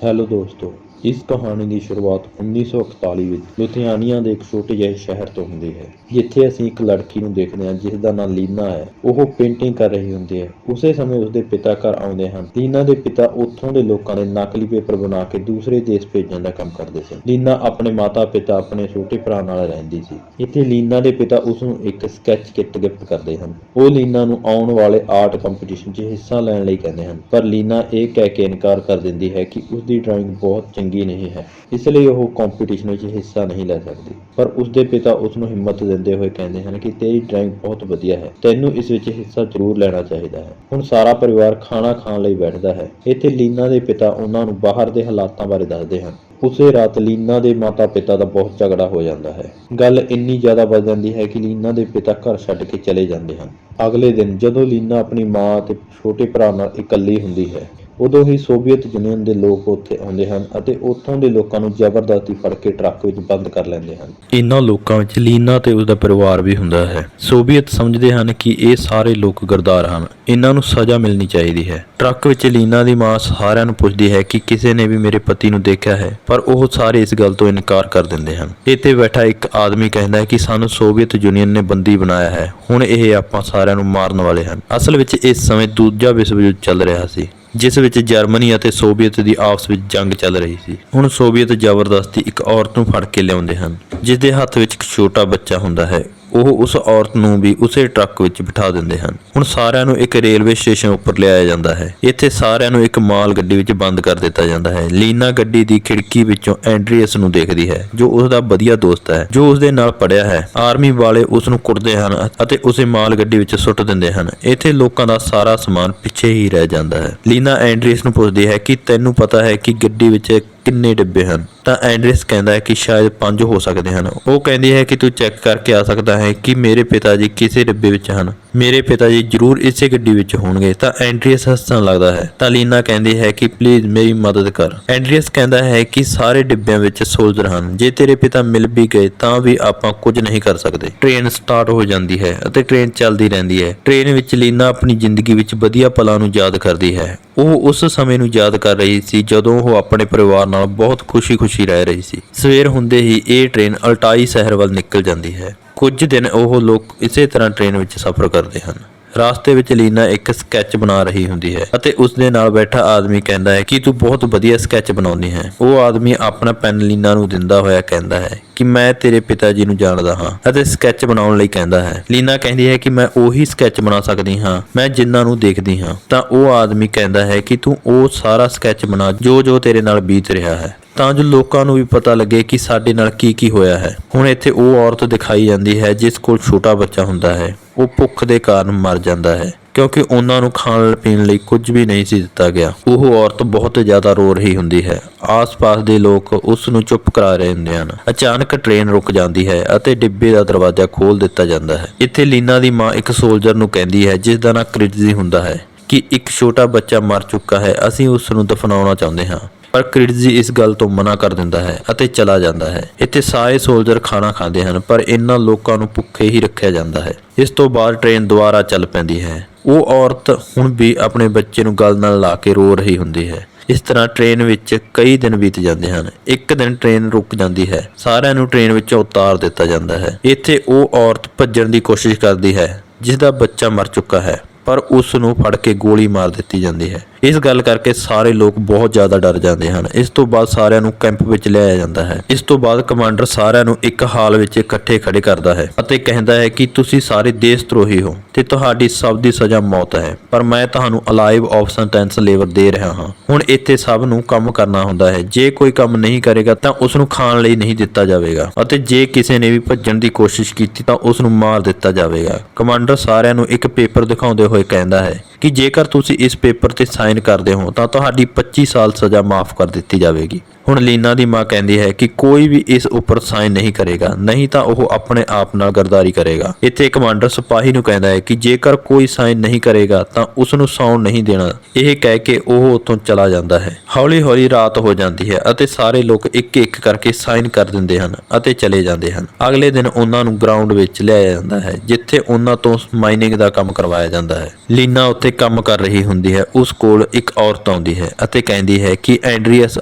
Hello ਦੋਸਤੋ, ਇਸ ਕਹਾਣੀ ਦੀ ਸ਼ੁਰੂਆਤ 1941 ਵਿੱਚ ਲੁਧਿਆਣਾ ਦੇ ਇੱਕ ਛੋਟੇ ਜਿਹੇ ਸ਼ਹਿਰ ਤੋਂ ਹੁੰਦੀ ਹੈ, ਜਿੱਥੇ ਅਸੀਂ ਇੱਕ ਲੜਕੀ ਨੂੰ ਦੇਖਦੇ ਹਾਂ ਜਿਸ ਦਾ ਨਾਮ ਲੀਨਾ ਹੈ। ਉਹ ਪੇਂਟਿੰਗ ਕਰ ਰਹੀ ਹੁੰਦੀ ਹੈ। ਉਸੇ ਸਮੇਂ ਉਸਦੇ ਪਿਤਾ ਘਰ ਆਉਂਦੇ ਹਨ। ਲੀਨਾ ਦੇ ਪਿਤਾ ਉੱਥੋਂ ਦੇ ਲੋਕਾਂ ਦੇ ਨਕਲੀ ਪੇਪਰ ਬਣਾ ਕੇ ਦੂਸਰੇ ਦੇਸ਼ ਭੇਜਣ ਦਾ ਕੰਮ ਕਰਦੇ ਸਨ। ਲੀਨਾ ਆਪਣੇ ਮਾਤਾ ਪਿਤਾ ਆਪਣੇ ਛੋਟੇ ਭਰਾ ਨਾਲ ਰਹਿੰਦੀ ਸੀ। ਇੱਥੇ ਲੀਨਾ ਦੇ ਪਿਤਾ ਉਸ ਨੂੰ ਇੱਕ ਸਕੈਚ ਕਿੱਟ ਗਿਫਟ ਕਰਦੇ ਹਨ। ਉਹ ਲੀਨਾ ਨੂੰ ਆਉਣ ਵਾਲੇ ਆਰਟ ਕੰਪੀਟੀਸ਼ਨ 'ਚ ਹਿੱਸਾ ਲੈਣ ਲਈ ਕਹਿੰਦੇ ਹਨ, ਪਰ ਲੀਨਾ ਇਹ ਕਹਿ ਕੇ ਇਨਕਾਰ ਕਰ ਦਿੰਦੀ ਹੈ ਕਿ ਉਸਦੀ ਡਰਾਇੰਗ ਬਹੁਤ ਚੰਗੀ ਨਹੀਂ ਹੈ, ਇਸ ਲਈ ਉਹ ਕੰਪੀਟੀਸ਼ਨ ਵਿੱਚ ਹਿੱਸਾ ਨਹੀਂ ਲੈ ਸਕਦੀ। ਪਰ ਉਸਦੇ ਪਿਤਾ ਉਸ ਨੂੰ ਹਿੰਮਤ ਦਿੰਦੇ ਹੋਏ ਕਹਿੰਦੇ ਹਨ ਕਿ ਤੇਰੀ ਡਰਾਇੰਗ ਬਹੁਤ ਵਧੀਆ ਹੈ, ਤੈਨੂੰ ਇਸ ਵਿੱਚ ਹਿੱਸਾ ਜ਼ਰੂਰ ਲੈਣਾ ਚਾਹੀਦਾ ਹੈ। ਹੁਣ ਸਾਰਾ ਪਰਿਵਾਰ ਖਾਣਾ ਖਾਣ ਲਈ ਬੈਠਦਾ ਹੈ। ਇੱਥੇ ਲੀਨਾ ਦੇ ਪਿਤਾ ਉਹਨਾਂ ਨੂੰ ਬਾਹਰ ਦੇ ਹਾਲਾਤਾਂ ਬਾਰੇ ਦੱਸਦੇ ਹਨ। ਉਸੇ ਰਾਤ ਲੀਨਾ ਦੇ ਮਾਤਾ ਪਿਤਾ ਦਾ ਬਹੁਤ ਝਗੜਾ ਹੋ ਜਾਂਦਾ ਹੈ। ਗੱਲ ਇੰਨੀ ਜ਼ਿਆਦਾ ਵੱਧ ਜਾਂਦੀ ਹੈ ਕਿ ਲੀਨਾ ਦੇ ਪਿਤਾ ਘਰ ਛੱਡ ਕੇ ਚਲੇ ਜਾਂਦੇ ਹਨ। ਅਗਲੇ ਦਿਨ ਜਦੋਂ ਲੀਨਾ ਆਪਣੀ ਮਾਂ ਅਤੇ ਛੋਟੇ ਭਰਾ ਨਾਲ ਇਕੱਲੀ ਹੁੰਦੀ ਹੈ, ਉਦੋਂ ਹੀ ਸੋਵੀਅਤ ਯੂਨੀਅਨ ਦੇ ਲੋਕ ਉੱਥੇ ਆਉਂਦੇ ਹਨ ਅਤੇ ਉੱਥੋਂ ਦੇ ਲੋਕਾਂ ਨੂੰ ਜ਼ਬਰਦਸਤੀ ਫੜ ਕੇ ਟਰੱਕ ਵਿੱਚ ਬੰਦ ਕਰ ਲੈਂਦੇ ਹਨ। ਇਹਨਾਂ ਲੋਕਾਂ ਵਿੱਚ ਲੀਨਾ ਤੇ ਉਸਦਾ ਪਰਿਵਾਰ ਵੀ ਹੁੰਦਾ ਹੈ। ਸੋਵੀਅਤ ਸਮਝਦੇ ਹਨ ਕਿ ਇਹ ਸਾਰੇ ਲੋਕ ਗਰਦਾਰ ਹਨ, ਇਹਨਾਂ ਨੂੰ ਸਜ਼ਾ ਮਿਲਣੀ ਚਾਹੀਦੀ ਹੈ। ਟਰੱਕ ਵਿੱਚ ਲੀਨਾ ਦੀ ਮਾਂ ਸਾਰਿਆਂ ਨੂੰ ਪੁੱਛਦੀ ਹੈ ਕਿ ਕਿਸੇ ਨੇ ਵੀ ਮੇਰੇ ਪਤੀ ਨੂੰ ਦੇਖਿਆ ਹੈ, ਪਰ ਉਹ ਸਾਰੇ ਇਸ ਗੱਲ ਤੋਂ ਇਨਕਾਰ ਕਰ ਦਿੰਦੇ ਹਨ। ਇੱਥੇ ਬੈਠਾ ਇੱਕ ਆਦਮੀ ਕਹਿੰਦਾ ਹੈ ਕਿ ਸਾਨੂੰ ਸੋਵੀਅਤ ਯੂਨੀਅਨ ਨੇ ਬੰਦੀ ਬਣਾਇਆ ਹੈ, ਹੁਣ ਇਹ ਆਪਾਂ ਸਾਰਿਆਂ ਨੂੰ ਮਾਰਨ ਵਾਲੇ ਹਨ। ਅਸਲ ਵਿੱਚ ਇਸ ਸਮੇਂ ਦੂਜਾ ਵਿਸ਼ਵ ਯੁੱਧ ਚੱਲ ਰਿਹਾ ਸੀ, ਜਿਸ ਵਿੱਚ ਜਰਮਨੀ ਅਤੇ ਸੋਵੀਅਤ ਦੀ ਆਪਸ ਵਿੱਚ ਜੰਗ ਚੱਲ ਰਹੀ ਸੀ। ਹੁਣ ਸੋਵੀਅਤ ਜ਼ਬਰਦਸਤੀ ਇੱਕ ਔਰਤ ਨੂੰ ਫੜ ਕੇ ਲਿਆਉਂਦੇ ਹਨ, ਜਿਸ ਦੇ ਹੱਥ ਵਿੱਚ ਇੱਕ ਛੋਟਾ ਬੱਚਾ ਹੁੰਦਾ ਹੈ। ਉਹ ਉਸ ਔਰਤ ਨੂੰ ਵੀ ਉਸੇ ਟਰੱਕ ਵਿੱਚ ਬਿਠਾ ਦਿੰਦੇ ਹਨ। ਹੁਣ ਸਾਰਿਆਂ ਨੂੰ ਇੱਕ ਰੇਲਵੇ ਸਟੇਸ਼ਨ ਉੱਪਰ ਲਿਆਇਆ ਜਾਂਦਾ ਹੈ। ਇੱਥੇ ਸਾਰਿਆਂ ਨੂੰ ਇੱਕ ਮਾਲ ਗੱਡੀ ਵਿੱਚ ਬੰਦ ਕਰ ਦਿੱਤਾ ਜਾਂਦਾ ਹੈ। ਲੀਨਾ ਗੱਡੀ ਦੀ ਖਿੜਕੀ ਵਿੱਚੋਂ ਐਂਡਰੀਅਸ ਨੂੰ ਦੇਖਦੀ ਹੈ, ਜੋ ਉਸਦਾ ਵਧੀਆ ਦੋਸਤ ਹੈ, ਜੋ ਉਸਦੇ ਨਾਲ ਪੜ੍ਹਿਆ ਹੈ। ਆਰਮੀ ਵਾਲੇ ਉਸ ਨੂੰ ਕੁੱਟਦੇ ਹਨ ਅਤੇ ਉਸੇ ਮਾਲ ਗੱਡੀ ਵਿੱਚ ਸੁੱਟ ਦਿੰਦੇ ਹਨ। ਇੱਥੇ ਲੋਕਾਂ ਦਾ ਸਾਰਾ ਸਮਾਨ ਪਿੱਛੇ ਹੀ ਰਹਿ ਜਾਂਦਾ ਹੈ। ਲੀਨਾ ਐਂਡਰੀਅਸ ਨੂੰ ਪੁੱਛਦੀ ਹੈ ਕਿ ਤੈਨੂੰ ਪਤਾ ਹੈ ਕਿ ਗੱਡੀ ਵਿੱਚ ਕਿੰਨੇ ਡੱਬੇ ਹਨ? ਤਾਂ ਐਂਡਰੀਅਸ ਕਹਿੰਦਾ ਹੈ ਕਿ ਸ਼ਾਇਦ 5 ਹੋ ਸਕਦੇ ਹਨ। ਉਹ ਕਹਿੰਦੀ ਹੈ ਕਿ ਤੂੰ ਚੈੱਕ ਕਰਕੇ ਆ ਸਕਦਾ ਹੈ ਕਿ ਮੇਰੇ ਪਿਤਾ ਜੀ ਕਿਸੇ ਡੱਬੇ ਵਿੱਚ ਹਨ। ਮੇਰੇ ਪਿਤਾ ਜੀ ਜ਼ਰੂਰ ਇਸੇ ਗੱਡੀ ਵਿੱਚ ਹੋਣਗੇ। ਤਾਂ ਐਂਡਰੀਅਸ ਹੱਸਣ ਲੱਗਦਾ ਹੈ। ਤਾਂ ਲੀਨਾ ਕਹਿੰਦੀ ਹੈ ਕਿ ਪਲੀਜ਼ ਮੇਰੀ ਮਦਦ ਕਰ। ਐਂਡਰੀਅਸ ਕਹਿੰਦਾ ਹੈ ਕਿ ਸਾਰੇ ਡੱਬਿਆਂ ਵਿੱਚ ਸੋਲਜਰ ਹਨ, ਜੇ ਤੇਰੇ ਪਿਤਾ ਮਿਲ ਵੀ ਗਏ ਤਾਂ ਵੀ ਆਪਾਂ ਕੁਝ ਨਹੀਂ ਕਰ ਸਕਦੇ। ਟ੍ਰੇਨ ਸਟਾਰਟ ਹੋ ਜਾਂਦੀ ਹੈ ਅਤੇ ਟ੍ਰੇਨ ਚੱਲਦੀ ਰਹਿੰਦੀ ਹੈ। ਟ੍ਰੇਨ ਵਿੱਚ ਲੀਨਾ ਆਪਣੀ ਜ਼ਿੰਦਗੀ ਵਿੱਚ ਵਧੀਆ ਪਲਾਂ ਨੂੰ ਯਾਦ ਕਰਦੀ ਹੈ। ਉਹ ਉਸ ਸਮੇਂ ਨੂੰ ਯਾਦ ਕਰ ਰਹੀ ਸੀ ਜਦੋਂ ਉਹ ਆਪਣੇ ਪਰਿਵਾਰ ਨਾਲ ਬਹੁਤ ਖੁਸ਼ੀ-ਖੁਸ਼ੀ ਰਹਿ ਰਹੀ ਸੀ। ਸਵੇਰ ਹੁੰਦੇ ਹੀ ਇਹ ਟ੍ਰੇਨ ਅਲਟਾਈ ਸ਼ਹਿਰ ਵੱਲ ਨਿਕਲ ਜਾਂਦੀ ਹੈ। ਕੁਝ ਦਿਨ ਉਹ ਲੋਕ ਇਸੇ ਤਰ੍ਹਾਂ ਟ੍ਰੇਨ ਵਿੱਚ ਸਫ਼ਰ ਕਰਦੇ ਹਨ। ਰਾਸਤੇ ਵਿੱਚ ਲੀਨਾ ਇੱਕ ਸਕੈਚ ਬਣਾ ਰਹੀ ਹੁੰਦੀ ਹੈ ਅਤੇ ਉਸ ਦੇ ਨਾਲ ਬੈਠਾ ਆਦਮੀ ਕਹਿੰਦਾ ਹੈ ਕਿ ਤੂੰ ਬਹੁਤ ਵਧੀਆ ਸਕੈਚ ਬਣਾਉਂਦੀ ਹੈ। ਉਹ ਆਦਮੀ ਆਪਣਾ ਪੈਨ ਲੀਨਾ ਨੂੰ ਦਿੰਦਾ ਹੋਇਆ ਕਹਿੰਦਾ ਹੈ ਕਿ ਮੈਂ ਤੇਰੇ ਪਿਤਾ ਜੀ ਨੂੰ ਜਾਣਦਾ ਹਾਂ ਅਤੇ ਸਕੈਚ ਬਣਾਉਣ ਲਈ ਕਹਿੰਦਾ ਹੈ। ਲੀਨਾ ਕਹਿੰਦੀ ਹੈ ਕਿ ਮੈਂ ਉਹੀ ਸਕੈਚ ਬਣਾ ਸਕਦੀ ਹਾਂ ਮੈਂ ਜਿਨ੍ਹਾਂ ਨੂੰ ਦੇਖਦੀ ਹਾਂ। ਤਾਂ ਉਹ ਆਦਮੀ ਕਹਿੰਦਾ ਹੈ ਕਿ ਤੂੰ ਉਹ ਸਾਰਾ ਸਕੈਚ ਬਣਾ ਜੋ ਤੇਰੇ ਨਾਲ ਬੀਤ ਰਿਹਾ ਹੈ, ਤਾਂ ਜੋ ਲੋਕਾਂ ਨੂੰ ਵੀ ਪਤਾ ਲੱਗੇ ਕਿ ਸਾਡੇ ਨਾਲ ਕੀ ਹੋਇਆ ਹੈ। ਹੁਣ ਇੱਥੇ ਉਹ ਔਰਤ ਦਿਖਾਈ ਜਾਂਦੀ ਹੈ ਜਿਸ ਕੋਲ ਛੋਟਾ ਬੱਚਾ ਹੁੰਦਾ ਹੈ। ਉਹ ਭੁੱਖ ਦੇ ਕਾਰਨ ਮਰ ਜਾਂਦਾ ਹੈ ਕਿਉਂਕਿ ਉਹਨਾਂ ਨੂੰ ਖਾਣ ਪੀਣ ਲਈ ਕੁਝ ਵੀ ਨਹੀਂ ਸੀ ਦਿੱਤਾ ਗਿਆ। ਉਹ ਔਰਤ ਬਹੁਤ ਜ਼ਿਆਦਾ ਰੋ ਰਹੀ ਹੁੰਦੀ ਹੈ। ਆਸ-ਪਾਸ ਦੇ ਲੋਕ ਉਸ ਨੂੰ ਚੁੱਪ ਕਰਾ ਰਹੇ ਹੁੰਦੇ ਹਨ। ਅਚਾਨਕ ਟ੍ਰੇਨ ਰੁਕ ਜਾਂਦੀ ਹੈ ਅਤੇ ਡਿੱਬੇ ਦਾ ਦਰਵਾਜ਼ਾ ਖੋਲ੍ਹ ਦਿੱਤਾ ਜਾਂਦਾ ਹੈ। ਇੱਥੇ ਲੀਨਾ ਦੀ ਮਾਂ ਇੱਕ ਸੋਲਜਰ ਨੂੰ ਕਹਿੰਦੀ ਹੈ, ਜਿਸ ਦਾ ਨਾਂ ਕ੍ਰਿਟਜ਼ੀ ਹੁੰਦਾ ਹੈ, ਕਿ ਇੱਕ ਛੋਟਾ ਬੱਚਾ ਮਰ ਚੁੱਕਾ ਹੈ, ਅਸੀਂ ਉਸ ਨੂੰ ਦਫਨਾਉਣਾ ਚਾਹੁੰਦੇ ਹਾਂ। ਪਰ ਕ੍ਰਿਟਜ਼ੀ ਇਸ ਗੱਲ ਤੋਂ ਮਨਾ ਕਰ ਦਿੰਦਾ ਹੈ ਅਤੇ ਚਲਾ ਜਾਂਦਾ ਹੈ। ਇੱਥੇ ਸਾਰੇ ਸੋਲਜਰ ਖਾਣਾ ਖਾਂਦੇ ਹਨ, ਪਰ ਇਹਨਾਂ ਲੋਕਾਂ ਨੂੰ ਭੁੱਖੇ ਹੀ ਰੱਖਿਆ ਜਾਂਦਾ ਹੈ। ਇਸ ਤੋਂ ਬਾਅਦ ਟ੍ਰੇਨ ਦੁਬਾਰਾ ਚੱਲ ਪੈਂਦੀ ਹੈ। ਉਹ ਔਰਤ ਹੁਣ ਵੀ ਆਪਣੇ ਬੱਚੇ ਨੂੰ ਗਲ ਨਾਲ ਲਾ ਕੇ ਰੋ ਰਹੀ ਹੁੰਦੀ ਹੈ। ਇਸ ਤਰ੍ਹਾਂ ਟ੍ਰੇਨ ਵਿੱਚ ਕਈ ਦਿਨ ਬੀਤ ਜਾਂਦੇ ਹਨ। ਇੱਕ ਦਿਨ ਟ੍ਰੇਨ ਰੁਕ ਜਾਂਦੀ ਹੈ। ਸਾਰਿਆਂ ਨੂੰ ਟ੍ਰੇਨ ਵਿੱਚੋਂ ਉਤਾਰ ਦਿੱਤਾ ਜਾਂਦਾ ਹੈ। ਇੱਥੇ ਉਹ ਔਰਤ ਭੱਜਣ ਦੀ ਕੋਸ਼ਿਸ਼ ਕਰਦੀ ਹੈ ਜਿਸ ਦਾ ਬੱਚਾ ਮਰ ਚੁੱਕਾ ਹੈ, ਪਰ ਉਸ ਨੂੰ ਫੜ ਕੇ ਗੋਲੀ ਮਾਰ ਦਿੱਤੀ ਜਾਂਦੀ ਹੈ। ਇਸ ਗੱਲ ਕਰਕੇ ਸਾਰੇ ਲੋਕ ਬਹੁਤ ਜ਼ਿਆਦਾ ਡਰ ਜਾਂਦੇ ਹਨ। ਇਸ ਤੋਂ ਬਾਅਦ ਸਾਰਿਆਂ ਨੂੰ ਕੈਂਪ ਵਿੱਚ ਲਿਆਇਆ ਜਾਂਦਾ ਹੈ। ਇਸ ਤੋਂ ਬਾਅਦ ਕਮਾਂਡਰ ਸਾਰਿਆਂ ਨੂੰ ਇੱਕ ਹਾਲ ਵਿੱਚ ਇਕੱਠੇ ਖੜੇ ਕਰਦਾ ਹੈ ਅਤੇ ਕਹਿੰਦਾ ਹੈ ਕਿ ਤੁਸੀਂ ਸਾਰੇ ਦੇਸ਼ ਧਰੋਹੀ ਹੋ ਤੇ ਤੁਹਾਡੀ ਸਭ ਦੀ ਸਜ਼ਾ ਮੌਤ ਹੈ, ਪਰ ਮੈਂ ਤੁਹਾਨੂੰ ਅਲਾਈਵ ਆਫ ਸੈਂਟੈਂਸ ਲੇਵਰ ਦੇ ਰਿਹਾ ਹਾਂ। ਹੁਣ ਇੱਥੇ ਸਭ ਨੂੰ ਕੰਮ ਕਰਨਾ ਹੁੰਦਾ ਹੈ। ਜੇ ਕੋਈ ਕੰਮ ਨਹੀਂ ਕਰੇਗਾ ਤਾਂ ਉਸ ਨੂੰ ਖਾਣ ਲਈ ਨਹੀਂ ਦਿੱਤਾ ਜਾਵੇਗਾ ਅਤੇ ਜੇ ਕਿਸੇ ਨੇ ਵੀ ਭੱਜਣ ਦੀ ਕੋਸ਼ਿਸ਼ ਕੀਤੀ ਤਾਂ ਉਸ ਨੂੰ ਮਾਰ ਦਿੱਤਾ ਜਾਵੇਗਾ। ਕਮਾਂਡਰ ਸਾਰਿਆਂ ਨੂੰ ਇੱਕ ਪੇਪਰ ਦਿਖਾਉਂਦੇ ਹੋਏ ਕਹਿੰਦਾ ਹੈ ਕਿ ਜੇਕਰ ਤੁਸੀਂ ਇਸ ਪੇਪਰ ਤੇ ਸਾਈਨ ਕਰਦੇ ਹੋ ਤਾਂ ਤੁਹਾਡੀ 25 ਸਾਲ ਸਜ਼ਾ ਮਾਫ ਕਰ ਦਿੱਤੀ ਜਾਵੇਗੀ। ਹੁਣ ਲੀਨਾ ਦੀ ਮਾਂ ਕਹਿੰਦੀ ਹੈ ਕਿ ਕੋਈ ਵੀ ਇਸ ਉੱਪਰ ਸਾਈਨ ਨਹੀਂ ਕਰੇਗਾ, ਨਹੀਂ ਤਾਂ ਉਹ ਆਪਣੇ ਆਪ ਨਾਲ ਗਰਦਾਰੀ ਕਰੇਗਾ। ਇੱਥੇ ਕਮਾਂਡਰ ਸਿਪਾਹੀ ਨੂੰ ਕਹਿੰਦਾ ਹੈ ਕਿ ਜੇਕਰ ਕੋਈ ਸਾਈਨ ਨਹੀਂ ਕਰੇਗਾ ਤਾਂ ਉਸ ਨੂੰ ਸੌਣ ਨਹੀਂ ਦੇਣਾ। ਇਹ ਕਹਿ ਕੇ ਉਹ ਉੱਥੋਂ ਚਲਾ ਜਾਂਦਾ ਹੈ। ਹੌਲੀ-ਹੌਲੀ ਰਾਤ ਹੋ ਜਾਂਦੀ ਹੈ ਅਤੇ ਸਾਰੇ ਲੋਕ ਇੱਕ-ਇੱਕ ਕਰਕੇ ਸਾਈਨ ਕਰ ਦਿੰਦੇ ਹਨ ਅਤੇ ਚਲੇ ਜਾਂਦੇ ਹਨ। ਅਗਲੇ ਦਿਨ ਉਹਨਾਂ ਨੂੰ ਗਰਾਊਂਡ ਵਿੱਚ ਲਿਆਇਆ ਜਾਂਦਾ ਹੈ, ਜਿੱਥੇ ਉਹਨਾਂ ਤੋਂ ਮਾਈਨਿੰਗ ਦਾ ਕੰਮ ਕਰਵਾਇਆ ਜਾਂਦਾ ਹੈ। ਲੀਨਾ ਉੱਥੇ ਤੇ ਕੰਮ ਕਰ ਰਹੀ ਹੁੰਦੀ ਹੈ ਉਸ ਕੋਲ ਇੱਕ ਔਰਤ ਆਉਂਦੀ ਹੈ ਅਤੇ ਕਹਿੰਦੀ ਹੈ ਕਿ ਐਂਡਰੀਅਸ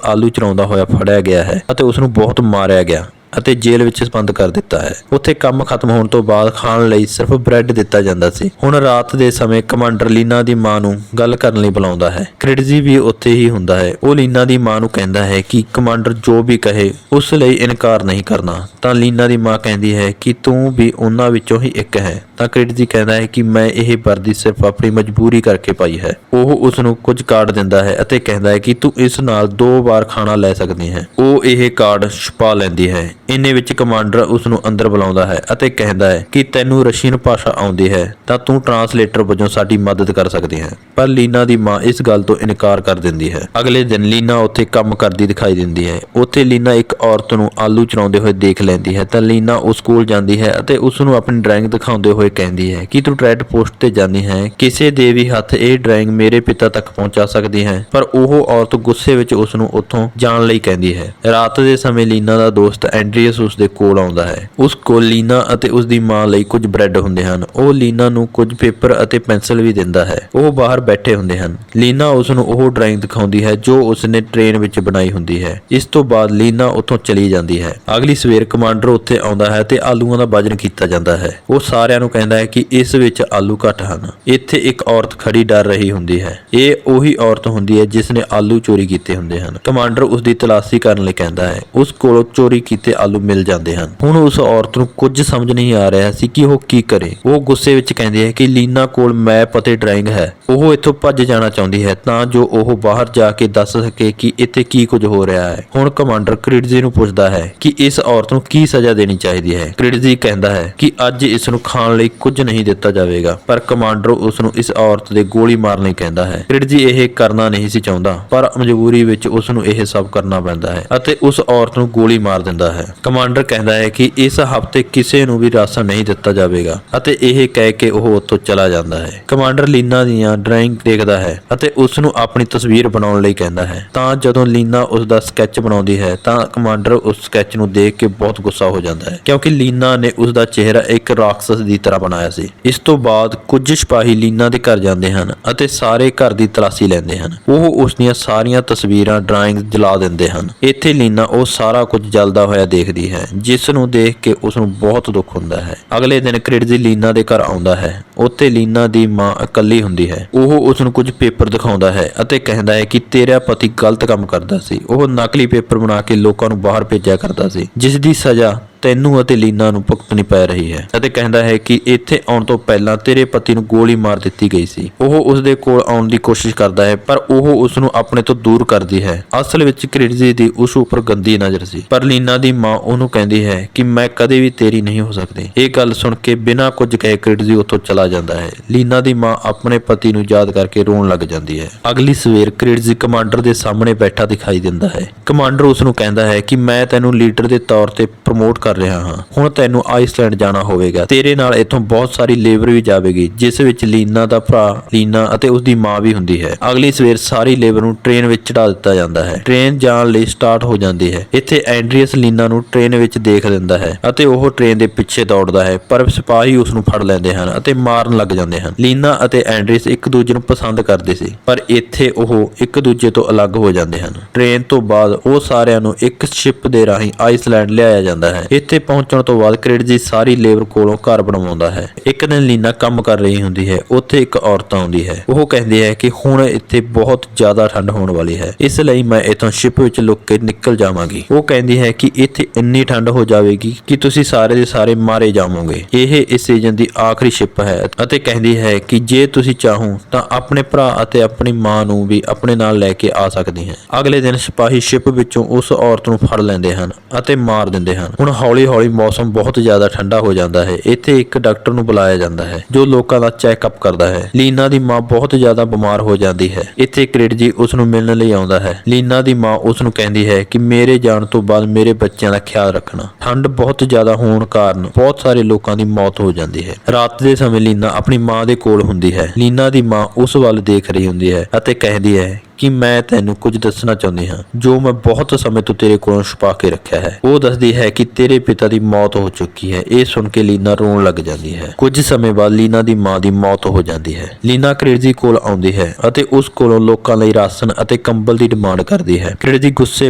ਆਲੂ ਚਰਾਉਂਦਾ ਹੋਇਆ ਫੜਿਆ ਗਿਆ ਹੈ ਅਤੇ ਉਸ ਨੂੰ ਬਹੁਤ ਮਾਰਿਆ ਗਿਆ ਅਤੇ ਜੇਲ੍ਹ ਵਿੱਚ ਬੰਦ ਕਰ ਦਿੱਤਾ ਹੈ। ਉੱਥੇ ਕੰਮ ਖਤਮ ਹੋਣ ਤੋਂ ਬਾਅਦ ਖਾਣ ਲਈ ਸਿਰਫ ਬ੍ਰੈਡ ਦਿੱਤਾ ਜਾਂਦਾ ਸੀ। ਹੁਣ ਰਾਤ ਦੇ ਸਮੇਂ ਕਮਾਂਡਰ ਲੀਨਾ ਦੀ ਮਾਂ ਨੂੰ ਗੱਲ ਕਰਨ ਲਈ ਬੁਲਾਉਂਦਾ ਹੈ। ਕ੍ਰਿਟਜੀ ਵੀ ਉੱਥੇ ਹੀ ਹੁੰਦਾ ਹੈ। ਉਹ ਲੀਨਾ ਦੀ ਮਾਂ ਨੂੰ ਕਹਿੰਦਾ ਹੈ ਕਿ ਕਮਾਂਡਰ ਜੋ ਵੀ ਕਹੇ ਉਸ ਲਈ ਇਨਕਾਰ ਨਹੀਂ ਕਰਨਾ। ਤਾਂ ਲੀਨਾ ਦੀ ਮਾਂ ਕਹਿੰਦੀ ਹੈ ਕਿ ਤੂੰ ਵੀ ਉਹਨਾਂ ਵਿੱਚੋਂ ਹੀ ਇੱਕ ਹੈ। ਤਾਂ ਕ੍ਰਿਟਜੀ ਕਹਿੰਦਾ ਹੈ ਕਿ ਮੈਂ ਇਹ ਵਰਦੀ ਸਿਰਫ ਆਪਣੀ ਮਜਬੂਰੀ ਕਰਕੇ ਪਾਈ ਹੈ। ਉਹ ਉਸ ਨੂੰ ਕੁਝ ਕਾਰਡ ਦਿੰਦਾ ਹੈ ਅਤੇ ਕਹਿੰਦਾ ਹੈ ਕਿ ਤੂੰ ਇਸ ਨਾਲ 2 ਵਾਰ ਖਾਣਾ ਲੈ ਸਕਦੀ ਹੈ। ਉਹ ਇਹ ਕਾਰਡ ਛੁਪਾ ਲੈਂਦੀ ਹੈ। ਇੰਨੇ ਵਿੱਚ ਕਮਾਂਡਰ ਉਸ ਨੂੰ ਅੰਦਰ ਬੁਲਾਉਂਦਾ ਹੈ ਅਤੇ ਕਹਿੰਦਾ ਹੈ ਕਿ ਤੈਨੂੰ ਰਸ਼ੀਅਨ ਭਾਸ਼ਾ ਆਉਂਦੀ ਹੈ ਤਾਂ ਤੂੰ ਟਰਾਂਸਲੇਟਰ ਵਜੋਂ ਸਾਡੀ ਮਦਦ ਕਰ ਸਕਦੀ ਹੈ। ਪਰ ਲੀਨਾ ਦੀ ਮਾਂ ਇਸ ਗੱਲ ਤੋਂ ਇਨਕਾਰ ਕਰ ਦਿੰਦੀ ਹੈ। ਅਗਲੇ ਦਿਨ ਲੀਨਾ ਉੱਥੇ ਕੰਮ ਕਰਦੀ ਦਿਖਾਈ ਦਿੰਦੀ ਹੈ। ਉੱਥੇ ਲੀਨਾ ਇੱਕ ਔਰਤ ਨੂੰ ਆਲੂ ਚਰਾਉਂਦੇ ਹੋਏ ਦੇਖ ਲੈਂਦੀ ਹੈ ਤਾਂ ਲੀਨਾ ਉਸ ਕੋਲ ਜਾਂਦੀ ਹੈ ਅਤੇ ਉਸ ਨੂੰ ਆਪਣੀ ਡਰਾਇੰਗ ਦਿਖਾਉਂਦੇ ਹੋਏ ਕਹਿੰਦੀ ਹੈ ਕਿ ਤੂੰ ਟ੍ਰੈਡ ਪੋਸਟ ਤੇ ਜਾਂਦੀ ਹੈ, ਕਿਸੇ ਦੇ ਵੀ ਹੱਥ ਇਹ ਡਰਾਇੰਗ ਮੇਰੇ ਪਿਤਾ ਤੱਕ ਪਹੁੰਚਾ ਸਕਦੀ ਹੈ। ਪਰ ਉਹ ਔਰਤ ਗੁੱਸੇ ਵਿੱਚ ਉਸ ਨੂੰ ਉੱਥੋਂ ਜਾਣ ਲਈ ਕਹਿੰਦੀ ਹੈ। ਰਾਤ ਦੇ ਸਮੇਂ ਲੀਨਾ ਦਾ ਦੋਸਤ ਐਂਡਰੀਅਸ ਉਸ ਦੇ ਕੋਲ ਆਉਂਦਾ ਹੈ। ਉਸ ਕੋਲ ਲੀਨਾ ਅਤੇ ਉਸ ਦੀ ਮਾਂ ਲਈ ਕੁਝ ਬ੍ਰੈਡ ਹੁੰਦੇ ਹਨ। ਉਹ ਲੀਨਾ ਨੂੰ ਕੁਝ ਪੇਪਰ ਅਤੇ ਪੈਨਸਲ ਵੀ ਦਿੰਦਾ ਹੈ। ਉਹ ਬਾਹਰ ਬੈਠੇ ਹੁੰਦੇ ਹਨ। ਲੀਨਾ ਉਸ ਨੂੰ ਉਹ ਡਰਾਇੰਗ ਦਿਖਾਉਂਦੀ ਹੈ ਜੋ ਉਸ ਨੇ ਟ੍ਰੇਨ ਵਿੱਚ ਬਣਾਈ ਹੁੰਦੀ ਹੈ। ਇਸ ਤੋਂ ਬਾਅਦ ਲੀਨਾ ਉੱਥੋਂ ਚਲੀ ਜਾਂਦੀ ਹੈ। ਅਗਲੀ ਸਵੇਰ ਕਮਾਂਡਰ ਉੱਥੇ ਆਉਂਦਾ ਹੈ ਤੇ ਆਲੂਆਂ ਦਾ ਵਜ਼ਨ ਕੀਤਾ ਜਾਂਦਾ ਹੈ। ਉਹ ਸਾਰਿਆਂ ਨੂੰ ਕਹਿੰਦਾ ਹੈ ਕਿ ਇਸ ਵਿੱਚ ਆਲੂ ਘੱਟ ਹਨ। ਇੱਥੇ ਇੱਕ ਔਰਤ ਖੜੀ ਡਰ ਰਹੀ ਹੁੰਦੀ ਹੈ। ਇਹ ਉਹੀ ਔਰਤ ਹੁੰਦੀ ਹੈ ਜਿਸ ਨੇ ਆਲੂ ਚੋਰੀ ਕੀਤੇ ਹੁੰਦੇ ਹਨ। ਕਮਾਂਡਰ ਉਸ ਦੀ ਤਲਾਸ਼ੀ ਕਰਨ ਲਈ ਕਹਿੰਦਾ ਹੈ। ਉਸ ਕੋਲੋਂ ਚੋਰੀ ਕੀਤੇ ਆਲੂ ਮਿਲ ਜਾਂਦੇ ਹਨ। ਹੁਣ ਉਸ ਔਰਤ ਨੂੰ ਕੁਝ ਸਮਝ ਨਹੀਂ ਆ ਰਿਹਾ ਸੀ ਕਿ ਉਹ ਕੀ ਕਰੇ। ਉਹ ਗੁੱਸੇ ਵਿੱਚ ਕਹਿੰਦੀ ਹੈ ਕਿ ਲੀਨਾ ਕੋਲ ਮੈਪ ਅਤੇ ਡਰਾਇੰਗ ਹੈ। ਉਹ ਇੱਥੋਂ ਭੱਜ ਜਾਣਾ ਚਾਹੁੰਦੀ ਹੈ ਤਾਂ ਜੋ ਉਹ ਬਾਹਰ ਜਾ ਕੇ ਦੱਸ ਸਕੇ ਕਿ ਇੱਥੇ ਕੀ ਕੁਝ ਹੋ ਰਿਹਾ ਹੈ। ਹੁਣ ਕਮਾਂਡਰ ਕ੍ਰਿਟਜੀ ਨੂੰ ਪੁੱਛਦਾ ਹੈ ਕਿ ਇਸ ਔਰਤ ਨੂੰ ਕੀ ਸਜ਼ਾ ਦੇਣੀ ਚਾਹੀਦੀ ਹੈ। ਕ੍ਰਿਟਜੀ ਕਹਿੰਦਾ ਹੈ ਕਿ ਅੱਜ ਇਸ ਨੂੰ ਖਾਣ ਲਈ ਕੁਝ ਨਹੀਂ ਦਿੱਤਾ ਜਾਵੇਗਾ। ਪਰ ਕਮਾਂਡਰ ਉਸ ਨੂੰ ਇਸ ਔਰਤ ਦੇ ਗੋਲੀ ਮਾਰਨ ਲਈ ਕਹਿੰਦਾ ਹੈ। ਕ੍ਰਿਟਜੀ ਇਹ ਕਰਨਾ ਨਹੀਂ ਸੀ ਚਾਹੁੰਦਾ ਪਰ ਮਜਬੂਰੀ ਵਿੱਚ ਉਸ ਨੂੰ ਇਹ ਸਭ ਕਰਨਾ ਪੈਂਦਾ ਹੈ ਅਤੇ ਉਸ ਔਰਤ ਨੂੰ ਗੋਲੀ ਮਾਰ ਦਿੰਦਾ ਹੈ। ਕਮਾਂਡਰ ਕਹਿੰਦਾ ਹੈ ਕਿ ਇਸ ਹਫ਼ਤੇ ਕਿਸੇ ਨੂੰ ਵੀ ਰਾਸ਼ਨ ਨਹੀਂ ਦਿੱਤਾ ਜਾਵੇਗਾ ਅਤੇ ਇਹ ਕਹਿ ਕੇ ਉਹ ਉੱਥੋਂ ਚਲਾ ਜਾਂਦਾ ਹੈ। ਕਮਾਂਡਰ ਲੀਨਾ ਦੀਆਂ ਡਰਾਇੰਗ ਦੇਖਦਾ ਹੈ ਅਤੇ ਉਸ ਨੂੰ ਆਪਣੀ ਤਸਵੀਰ ਬਣਾਉਣ ਲਈ ਕਹਿੰਦਾ ਹੈ। ਤਾਂ ਜਦੋਂ ਲੀਨਾ ਉਸ ਦਾ ਸਕੈਚ ਬਣਾਉਂਦੀ ਹੈ ਤਾਂ ਕਮਾਂਡਰ ਉਸ ਸਕੈਚ ਨੂੰ ਦੇਖ ਕੇ ਬਹੁਤ ਗੁੱਸਾ ਹੋ ਜਾਂਦਾ ਹੈ ਕਿਉਂਕਿ ਲੀਨਾ ਨੇ ਉਸ ਦਾ ਚਿਹਰਾ ਇੱਕ ਰਾਖਸ਼ ਦੀ ਤਰ੍ਹਾਂ ਬਣਾਇਆ ਸੀ। ਇਸ ਤੋਂ ਬਾਅਦ ਕੁਝ ਸਿਪਾਹੀ ਲੀਨਾ ਦੇ ਘਰ ਜਾਂਦੇ ਹਨ ਅਤੇ ਸਾਰੇ ਘਰ ਦੀ ਤਲਾਸ਼ੀ ਲੈਂਦੇ ਹਨ। ਉਹ ਉਸ ਦੀਆਂ ਸਾਰੀਆਂ ਤਸਵੀਰਾਂ ਡਰਾਇੰਗ ਜਲਾ ਦਿੰਦੇ ਹਨ। ਇੱਥੇ ਲੀਨਾ ਉਹ ਸਾਰਾ ਕੁਝ ਜਲਦਾ ਹੋਇਆ ਦੇਖਦੀ ਹੈ ਜਿਸ ਨੂੰ ਦੇਖ ਕੇ ਉਸ ਨੂੰ ਬਹੁਤ ਦੁੱਖ ਹੁੰਦਾ ਹੈ। ਅਗਲੇ ਦਿਨ ਕ੍ਰਿਟਜੀ ਲੀਨਾ ਦੇ ਘਰ ਆਉਂਦਾ ਹੈ। ਉੱਥੇ ਲੀਨਾ ਦੀ ਮਾਂ ਇਕੱਲੀ ਹੁੰਦੀ ਹੈ। ਉਹ ਉਸ ਨੂੰ ਕੁਝ ਪੇਪਰ ਦਿਖਾਉਂਦਾ ਹੈ ਅਤੇ ਕਹਿੰਦਾ ਹੈ ਕਿ ਤੇਰਾ ਪਤੀ ਗਲਤ ਕੰਮ ਕਰਦਾ ਸੀ। ਉਹ ਨਕਲੀ ਪੇਪਰ ਬਣਾ ਕੇ ਲੋਕਾਂ ਨੂੰ ਬਾਹਰ ਭੇਜਿਆ ਕਰਦਾ ਸੀ ਜਿਸ ਦੀ ਸਜ਼ਾ ਤੈਨੂੰ ਅਤੇ ਲੀਨਾ ਨੂੰ ਭੁਗਤਣੀ ਪੈ ਰਹੀ ਹੈ ਅਤੇ ਕਹਿੰਦਾ ਹੈ ਕਿ ਇੱਥੇ ਆਉਣ ਤੋਂ ਪਹਿਲਾਂ ਤੇਰੇ ਪਤੀ ਨੂੰ ਗੋਲੀ ਮਾਰ ਦਿੱਤੀ ਗਈ ਸੀ। ਉਹ ਉਸ ਦੇ ਕੋਲ ਆਉਣ ਦੀ ਕੋਸ਼ਿਸ਼ ਕਰਦਾ ਹੈ ਪਰ ਉਹ ਉਸ ਨੂੰ ਆਪਣੇ ਤੋਂ ਦੂਰ ਕਰਦੀ ਹੈ। ਅਸਲ ਵਿੱਚ ਕ੍ਰਿਟਜੀ ਦੀ ਉਸ ਉੱਪਰ ਗੰਦੀ ਨਜ਼ਰ ਸੀ ਪਰ ਲੀਨਾ ਦੀ ਮਾਂ ਉਹਨੂੰ ਕਹਿੰਦੀ ਹੈ ਕਿ ਮੈਂ ਕਦੇ ਵੀ ਤੇਰੀ ਨਹੀਂ ਹੋ ਸਕਦੀ। ਇਹ ਗੱਲ ਸੁਣ ਕੇ ਬਿਨਾਂ ਕੁਝ ਕਹੇ ਕ੍ਰਿਟਜੀ ਉੱਥੋਂ ਚਲਾ ਜਾਂਦਾ ਹੈ। ਲੀਨਾ ਦੀ ਮਾਂ ਆਪਣੇ ਪਤੀ ਨੂੰ ਯਾਦ ਕਰਕੇ ਰੋਣ ਲੱਗ ਜਾਂਦੀ ਹੈ। ਅਗਲੀ ਸਵੇਰ ਕ੍ਰਿਟਜੀ ਕਮਾਂਡਰ ਦੇ ਸਾਹਮਣੇ ਬੈਠਾ ਦਿਖਾਈ ਦਿੰਦਾ ਹੈ। ਕਮਾਂਡਰ ਉਸ ਨੂੰ ਕਹਿੰਦਾ ਹੈ ਕਿ ਮੈਂ ਤੈਨੂੰ ਲੀਡਰ ਦੇ ਤੌਰ ਤੇ ਪ੍ਰਮੋਟ ਕਰ ਰਿਹਾ ਹਾਂ। ਹੁਣ ਤੈਨੂੰ ਆਈਸਲੈਂਡ ਜਾਣਾ ਹੋਵੇਗਾ। ਤੇਰੇ ਨਾਲ ਇੱਥੋਂ ਬਹੁਤ ਸਾਰੀ ਲੇਬਰ ਵੀ ਜਾਵੇਗੀ ਜਿਸ ਵਿੱਚ ਲੀਨਾ ਦਾ ਭਰਾ ਲੀਨਾ ਅਤੇ ਉਸ ਦੀ ਮਾਂ ਵੀ ਹੁੰਦੀ ਹੈ। ਅਗਲੀ ਸਵੇਰ ਸਾਰੀ ਲੇਬਰ ਨੂੰ ਟ੍ਰੇਨ ਵਿੱਚ ਚੜਾ ਦਿੱਤਾ ਜਾਂਦਾ ਹੈ। ਟ੍ਰੇਨ ਜਾਣ ਲਈ ਸਟਾਰਟ ਹੋ ਜਾਂਦੀ ਹੈ। ਇੱਥੇ ਐਂਡਰੀਅਸ ਲੀਨਾ ਨੂੰ ਟ੍ਰੇਨ ਵਿੱਚ ਦੇਖ ਲੈਂਦਾ ਹੈ ਅਤੇ ਉਹ ਟ੍ਰੇਨ ਦੇ ਪਿੱਛੇ ਦੌੜਦਾ ਹੈ ਪਰ ਸਿਪਾਹੀ ਉਸ ਨੂੰ ਫੜ ਲੈਂਦੇ ਹਨ ਅਤੇ ਮਾਰਨ ਲੱਗ ਜਾਂਦੇ ਹਨ। ਲੀਨਾ ਅਤੇ ਐਂਡਰੀਅਸ ਇੱਕ ਦੂਜੇ ਨੂੰ ਪਸੰਦ ਕਰਦੇ ਸੀ ਪਰ ਇੱਥੇ ਉਹ ਇੱਕ ਦੂਜੇ ਤੋਂ ਅਲੱਗ ਹੋ ਜਾਂਦੇ ਹਨ। ਟ੍ਰੇਨ ਤੋਂ ਬਾਅਦ ਉਹ ਸਾਰਿਆਂ ਨੂੰ ਇੱਕ ਸ਼ਿਪ ਦੇ ਰਾਹੀਂ ਆਈਸਲੈਂਡ ਲਿਆਇਆ ਜਾਂਦਾ ਹੈ। ਇੱਥੇ ਪਹੁੰਚਣ ਤੋਂ ਬਾਅਦ ਕ੍ਰਿਟਜੀ ਸਾਰੀ ਲੇਬਰ ਕੋਲੋਂ ਘਰ ਬਣਵਾਉਂਦਾ ਹੈ। ਇੱਕ ਦਿਨ ਲੀਨਾ ਕੰਮ ਕਰ ਰਹੀ ਹੁੰਦੀ ਹੈ। ਉੱਥੇ ਇੱਕ ਔਰਤ ਆਉਂਦੀ ਹੈ। ਉਹ ਕਹਿੰਦੀ ਹੈ ਕਿ ਹੁਣ ਇੱਥੇ ਬਹੁਤ ਜ਼ਿਆਦਾ ਠੰਡ ਹੋਣ ਵਾਲੀ ਹੈ ਇਸ ਲਈ ਮੈਂ ਇੱਥੋਂ ਸ਼ਿਪ ਵਿੱਚ ਲੁੱਕ ਕੇ ਨਿਕਲ ਜਾਵਾਂਗੀ। ਉਹ ਕਹਿੰਦੀ ਹੈ ਕਿ ਇੱਥੇ ਇੰਨੀ ਠੰਡ ਹੋ ਜਾਵੇਗੀ ਕਿ ਤੁਸੀਂ ਸਾਰੇ ਦੇ ਸਾਰੇ ਮਾਰੇ ਜਾਵੋਗੇ। ਇਹ ਇਸ ਸੀਜ਼ਨ ਦੀ ਆਖਰੀ ਸ਼ਿਪ ਹੈ ਅਤੇ ਕਹਿੰਦੀ ਹੈ ਕਿ ਜੇ ਤੁਸੀਂ ਚਾਹੋ ਤਾਂ ਆਪਣੇ ਭਰਾ ਅਤੇ ਆਪਣੀ ਮਾਂ ਨੂੰ ਵੀ ਆਪਣੇ ਨਾਲ ਲੈ ਕੇ ਆ ਸਕਦੀ ਹੈ। ਅਗਲੇ ਦਿਨ ਸਿਪਾਹੀ ਸ਼ਿਪ ਵਿੱਚੋਂ ਉਸ ਔਰਤ ਨੂੰ ਫੜ ਲੈਂਦੇ ਹਨ ਅਤੇ ਮਾਰ ਦਿੰਦੇ ਹਨ। ਹੁਣ ਹੌਲੀ-ਹੌਲੀ ਮੌਸਮ ਬਹੁਤ ਜ਼ਿਆਦਾ ਠੰਡਾ ਹੋ ਜਾਂਦਾ ਹੈ। ਇੱਥੇ ਇੱਕ ਡਾਕਟਰ ਨੂੰ ਬੁਲਾਇਆ ਜਾਂਦਾ ਹੈ ਜੋ ਲੋਕਾਂ ਦਾ ਚੈੱਕਅਪ ਕਰਦਾ ਹੈ। ਲੀਨਾ ਦੀ ਮਾਂ ਬਹੁਤ ਜ਼ਿਆਦਾ ਬਿਮਾਰ ਹੋ ਜਾਂਦੀ ਹੈ। ਇੱਥੇ ਕ੍ਰਿਟਜੀ ਉਸ ਨੂੰ ਮਿਲਣ ਲਈ ਆਉਂਦਾ ਹੈ। ਲੀਨਾ ਦੀ ਮਾਂ ਉਸ ਨੂੰ ਕਹਿੰਦੀ ਹੈ ਕਿ ਮੇਰੇ ਜਾਣ ਤੋਂ ਬਾਅਦ ਮੇਰੇ ਬੱਚਿਆਂ ਦਾ ਖਿਆਲ ਰੱਖਣਾ। ਠੰਡ ਬਹੁਤ ਜ਼ਿਆਦਾ ਹੋਣ ਕਾਰਨ ਬਹੁਤ ਸਾਰੇ ਲੋਕਾਂ ਦੀ ਮੌਤ ਹੋ ਜਾਂਦੀ ਹੈ। ਰਾਤ ਦੇ ਸਮੇਂ ਲੀਨਾ ਆਪਣੀ ਮਾਂ ਦੇ ਕੋਲ ਹੁੰਦੀ ਹੈ। ਲੀਨਾ ਦੀ ਮਾਂ ਉਸ ਵੱਲ ਦੇਖ ਰਹੀ ਹੁੰਦੀ ਹੈ ਅਤੇ ਕਹਿੰਦੀ ਹੈ ਕਿ ਮੈਂ ਤੈਨੂੰ ਕੁਝ ਦੱਸਣਾ ਚਾਹੁੰਦੀ ਹਾਂ ਜੋ ਮੈਂ ਬਹੁਤ ਸਮੇਂ ਤੋਂ ਤੇਰੇ ਕੋਲੋਂ ਛੁਪਾ ਕੇ ਰੱਖਿਆ ਹੈ। ਉਹ ਦੱਸਦੀ ਹੈ ਕਿ ਤੇਰੇ ਪਿਤਾ ਦੀ ਮੌਤ ਹੋ ਚੁੱਕੀ ਹੈ। ਇਹ ਸੁਣ ਕੇ ਲੀਨਾ ਰੋਣ ਲੱਗ ਜਾਂਦੀ ਹੈ। ਕੁਝ ਸਮੇਂ ਬਾਅਦ ਲੀਨਾ ਦੀ ਮਾਂ ਦੀ ਮੌਤ ਹੋ ਜਾਂਦੀ ਹੈ। ਲੀਨਾ ਕ੍ਰੇਜ਼ੀ ਕੋਲ ਆਉਂਦੀ ਹੈ ਅਤੇ ਉਸ ਕੋਲੋਂ ਲੋਕਾਂ ਲਈ ਰਾਸ਼ਨ ਅਤੇ ਕੰਬਲ ਦੀ ਡਿਮਾਂਡ ਕਰਦੀ ਹੈ। ਕ੍ਰੇਜ਼ੀ ਗੁੱਸੇ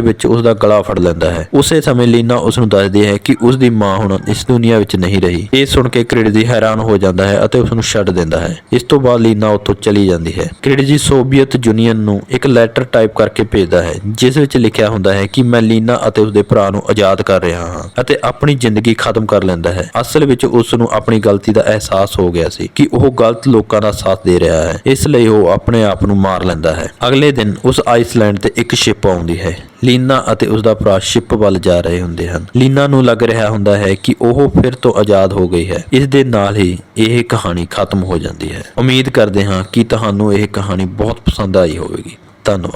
ਵਿੱਚ ਉਸ ਦਾ ਗਲਾ ਫੜ ਲੈਂਦਾ ਹੈ। ਉਸੇ ਸਮੇਂ ਲੀਨਾ ਉਸ ਨੂੰ ਦੱਸਦੀ ਹੈ ਕਿ ਉਸ ਦੀ ਮਾਂ ਹੁਣ ਇਸ ਦੁਨੀਆ ਵਿੱਚ ਨਹੀਂ ਰਹੀ। ਇਹ ਸੁਣ ਕੇ ਕ੍ਰੇਜ਼ੀ ਹੈਰਾਨ ਹੋ ਜਾਂਦਾ ਹੈ ਅਤੇ ਉਸ ਨੂੰ ਛੱਡ ਦਿੰਦਾ ਹੈ। ਇਸ ਤੋਂ ਬਾਅਦ ਲੀਨਾ ਉੱਥੋਂ ਚਲੀ ਜਾਂਦੀ ਹੈ। ਕ੍ਰੇਜ਼ੀ ਸੋਵੀਅਤ ਯੂਨੀਅਨ ਨੂੰ ਇੱਕ ਲੈਟਰ ਟਾਈਪ ਕਰਕੇ ਭੇਜਦਾ ਹੈ ਜਿਸ ਵਿੱਚ ਲਿਖਿਆ ਹੁੰਦਾ ਹੈ ਕਿ ਮੈਂ ਲੀਨਾ ਅਤੇ ਉਸਦੇ ਭਰਾ ਨੂੰ ਆਜ਼ਾਦ ਕਰ ਰਿਹਾ ਹਾਂ ਅਤੇ ਆਪਣੀ ਜ਼ਿੰਦਗੀ ਖਤਮ ਕਰ ਲੈਂਦਾ ਹੈ। ਅਸਲ ਵਿੱਚ ਉਸ ਨੂੰ ਆਪਣੀ ਗਲਤੀ ਦਾ ਅਹਿਸਾਸ ਹੋ ਗਿਆ ਸੀ ਕਿ ਉਹ ਗਲਤ ਲੋਕਾਂ ਦਾ ਸਾਥ ਦੇ ਰਿਹਾ ਹੈ, ਇਸ ਲਈ ਉਹ ਆਪਣੇ ਆਪ ਨੂੰ ਮਾਰ ਲੈਂਦਾ ਹੈ। ਅਗਲੇ ਦਿਨ ਉਸ ਆਈਸਲੈਂਡ ਤੇ ਇੱਕ ਸ਼ਿਪ ਆਉਂਦੀ ਹੈ। ਲੀਨਾ ਅਤੇ ਉਸ ਦਾ ਭਰਾ ਸ਼ਿਪ ਵੱਲ ਜਾ ਰਹੇ ਹੁੰਦੇ ਹਨ। ਲੀਨਾ ਨੂੰ ਲੱਗ ਰਿਹਾ ਹੁੰਦਾ ਹੈ ਕਿ ਉਹ ਫਿਰ ਤੋਂ ਆਜ਼ਾਦ ਹੋ ਗਈ ਹੈ। ਇਸ ਦੇ ਨਾਲ ਹੀ ਇਹ ਕਹਾਣੀ ਖਤਮ ਹੋ ਜਾਂਦੀ ਹੈ। ਉਮੀਦ ਕਰਦੇ ਹਾਂ ਕਿ ਤੁਹਾਨੂੰ ਇਹ ਕਹਾਣੀ ਬਹੁਤ ਪਸੰਦ ਆਈ ਹੋਵੇਗੀ। ਧੰਨਵਾਦ।